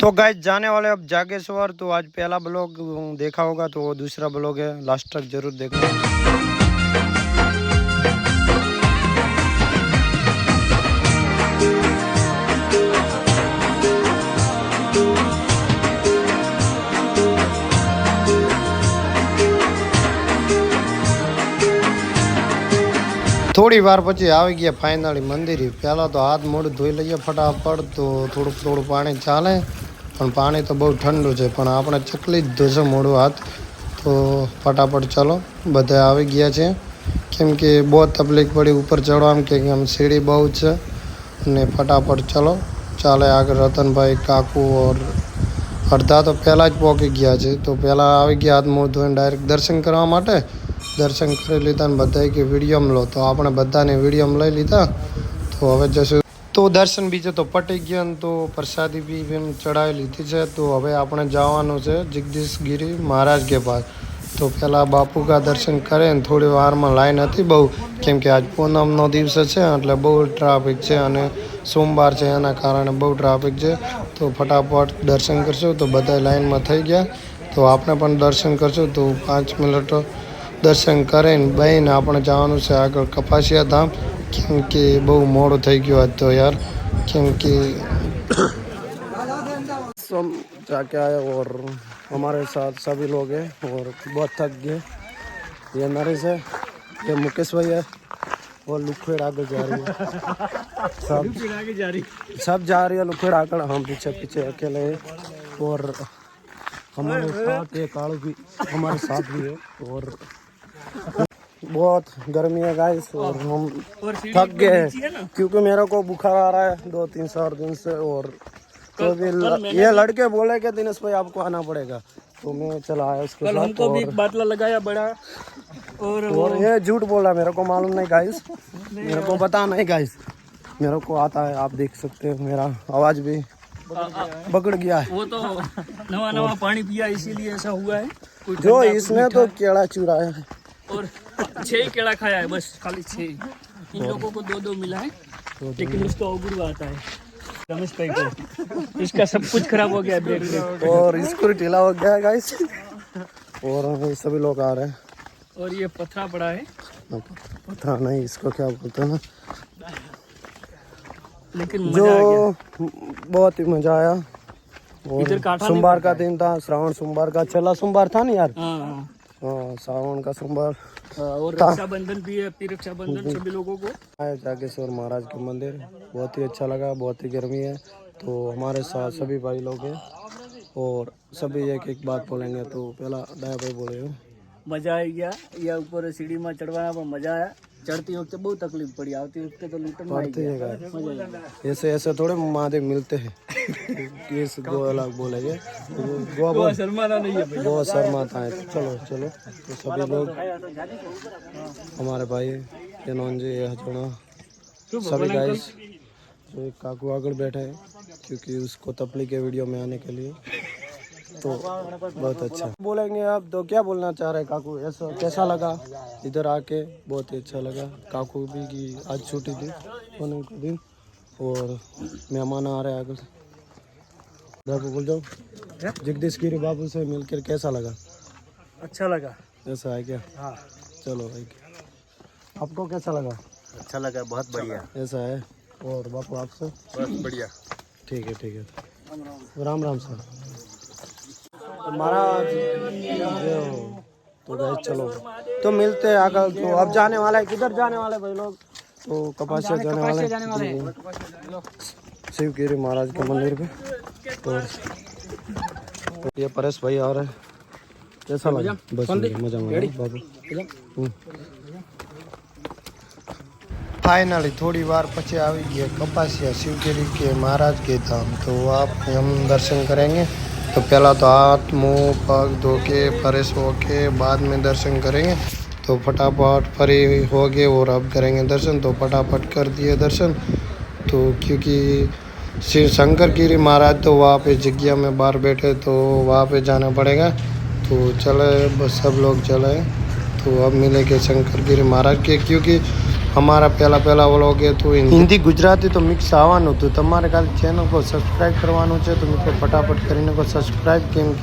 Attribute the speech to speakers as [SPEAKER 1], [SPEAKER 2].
[SPEAKER 1] तो गाइस जाने वाले अब जागेश्वर। तो आज पहला ब्लॉग देखा होगा तो वो दूसरा ब्लॉग है, लास्ट तक जरूर देखना। थोड़ी वार पछी આવી ગયા ફાઇનલી મંદિરે। પહેલા તો હાથ મોઢું ધોઈ લઈએ ફટાફટ, તો થોડું પાણી ચાલે, પણ પાણી તો બહુ ઠંડુ છે, પણ આપણે ચકલી જ ધોશે મોઢું હાથ। તો ફટાફટ ચાલો, બધા આવી ગયા છે, કેમ કે બહુ તકલીફ પડી ઉપર ચડવામાં, કે આમ સીડી બહુ છે। ને ફટાફટ ચાલો ચાલે આગળ। રતનભાઈ, કાકુ ઓર અડધા તો પહેલાં જ પહોંચી ગયા છે, તો પહેલાં આવી ગયા હાથ મોઢું ધોઈને ડાયરેક્ટ દર્શન કરવા માટે। દર્શન કરી લીધા ને બધાએ કે વિડીયોમાં લો, તો આપણે બધાને વિડીયોમાં લઈ લીધા। તો હવે જશું, તો દર્શન બીજે તો પટી ગયા ને, તો પ્રસાદી બી એમ ચડાવી લીધી છે। તો હવે આપણે જવાનું છે જગદીશગીરી મહારાજ કે પાસ। તો પહેલાં બાપુ કા દર્શન કરે ને, થોડી વારમાં લાઈન હતી બહુ, કેમ કે આજ પૂનમનો દિવસ છે એટલે બહુ ટ્રાફિક છે, અને સોમવાર છે એના કારણે બહુ ટ્રાફિક છે। તો ફટાફટ દર્શન કરશું, તો બધા લાઈનમાં થઈ ગયા। તો આપણે પણ દર્શન કરશું, તો 5 મિનિટ દર્શન કરીને બહીને આપણે જવાનું છે આગળ કપાસિયા ધામ, કેમ કે બહુ મોડું થઈ ગયું આજ તો યાર, કેમ કે सब जाके आए और हमारे साथ सभी लोग हैं और बहुत थक गए। ये नरेश है, ये मुकेश भाई है, और लुखेड़ आगे जा रही है, सब जा रही है लुखेड़ आगे, हम पीछे पीछे अकेले हैं। और हमारे साथ ये कालू भी हमारे साथ भी है, और बहुत गर्मी है गाइस, और हम थक गए हैं, क्योंकि मेरे को बुखार आ रहा है 2-3 दिन से। और तो भी ये लड़के बोले कि दिनेश भाई आपको आना पड़ेगा, तो मैं चला आया उसके साथ। हमको भी बाटला लगाया बड़ा, और ये झूठ बोला, मेरे को मालूम नहीं गाइस, मेरे को पता नहीं गाइस, मेरे को आता है, आप देख सकते हो मेरा आवाज भी पकड़ गया है।
[SPEAKER 2] वो तो नवा पानी पिया इसीलिए ऐसा हुआ है।
[SPEAKER 1] जो इसने तो केला चुराया है,
[SPEAKER 2] और 6 केला खाया है बस, खाली 6। इन लोगों को 2-2 मिला है, लेकिन उसका उगुरवा आता है रमेश भाई को, इसका सब कुछ खराब हो गया है,
[SPEAKER 1] और इसको ढीला हो गया है गाइस। और सभी लोग आ रहे हैं,
[SPEAKER 2] और ये पथरा पड़ा है,
[SPEAKER 1] पता नहीं इसको क्या बोलते हैं ना,
[SPEAKER 2] लेकिन
[SPEAKER 1] जो
[SPEAKER 2] मजा आ गया।
[SPEAKER 1] बहुत ही मजा आया। और
[SPEAKER 2] इधर कांटा
[SPEAKER 1] सोमवार का दिन था, श्रावण सोमवार का छला सोमवार था ना यार,
[SPEAKER 2] हाँ
[SPEAKER 1] हाँ सावन का सोमवार।
[SPEAKER 2] और रक्षाबंधन भी है, फिर रक्षाबंधन सभी लोगों को
[SPEAKER 1] आए जागेश्वर महाराज के मंदिर, बहुत ही अच्छा लगा, बहुत ही गर्मी है। तो हमारे साथ सभी भाई लोग हैं, और सभी एक एक बात बोलेंगे। तो पहला डाया भाई बोले हो,
[SPEAKER 2] मजा आ गया। या ऊपर सीढ़ी में चढ़वाना पर मजा आया। चढ़ती वक्त बहुत तकलीफ पड़ी, आती वक्त तो लूटन में
[SPEAKER 1] पढ़ते हैं
[SPEAKER 2] मजा आ गया।
[SPEAKER 1] ऐसे ऐसे थोड़े महादेव मिलते हैं। ये गो अलग बोलेंगे, गोवा
[SPEAKER 2] शर्माना नहीं है भाई,
[SPEAKER 1] बहुत शर्माता है। चलो चलो, तो सभी लोग हमारे भाई ये नौन जी, ये हजोना, सभी गाइस। तो एक काकू आगे बैठे हैं, क्योंकि उसको तपली के वीडियो में आने के लिए। तो बहुत अच्छा बोलेंगे आप, तो क्या बोलना चाह रहे काकू, ऐसा कैसा लगा इधर आके? बहुत ही अच्छा लगा। काकू भी की आज छुट्टी थी होने को दिन, और मेहमान आ रहे हैं आगे। बाबू बोल जाओ, जगदीशगिरी बाबू से मिलकर कैसा लगा?
[SPEAKER 2] अच्छा लगा।
[SPEAKER 1] ऐसा है क्या?
[SPEAKER 2] हाँ
[SPEAKER 1] चलो भाई, आपको कैसा लगा?
[SPEAKER 3] अच्छा लगा, बहुत बढ़िया।
[SPEAKER 1] ऐसा है। और बापू आपसे?
[SPEAKER 3] बहुत बढ़िया।
[SPEAKER 1] ठीक है ठीक है, राम राम सर। तो महाराज तो गए, चलो तो मिलते हैं आगे। तो अब जाने वाला है, किधर जाने वाले भाई लोग? तो कपासिया जाने वाले शिवगिरी महाराज के मंदिर पे। तो ये परेश भाई आ रहे हैं, कैसा लगा? बस मजा बाबू। फाइनली थोड़ी बार पीछे आ गए कपासिया शिवगिरी के महाराज के धाम। तो आप हम दर्शन करेंगे। तो पहला तो हाथ मुंह पग धो के फ्रेश हो के बाद में दर्शन करेंगे। तो फटाफट फ्री हो गए और अब करेंगे दर्शन। तो फटाफट कर दिए दर्शन। तो क्योंकि श्री शंकरगिरी महाराज तो वहाँ पे जगह में बाहर बैठे, तो वहाँ पे जाना पड़ेगा। तो चले बस सब लोग चले। तो अब मिलेंगे शंकरगिरी महाराज के, क्योंकि અમારા પહેલા વ્લોગ એ હતું હિન્દી ગુજરાતી તો મિક્સ આવવાનું હતું. તમારે ખાલી ચેનલ પર સબસ્ક્રાઇબ કરવાનું છે, તો મિત્રો ફટાફટ કરીને સબસ્ક્રાઇબ, કેમ કે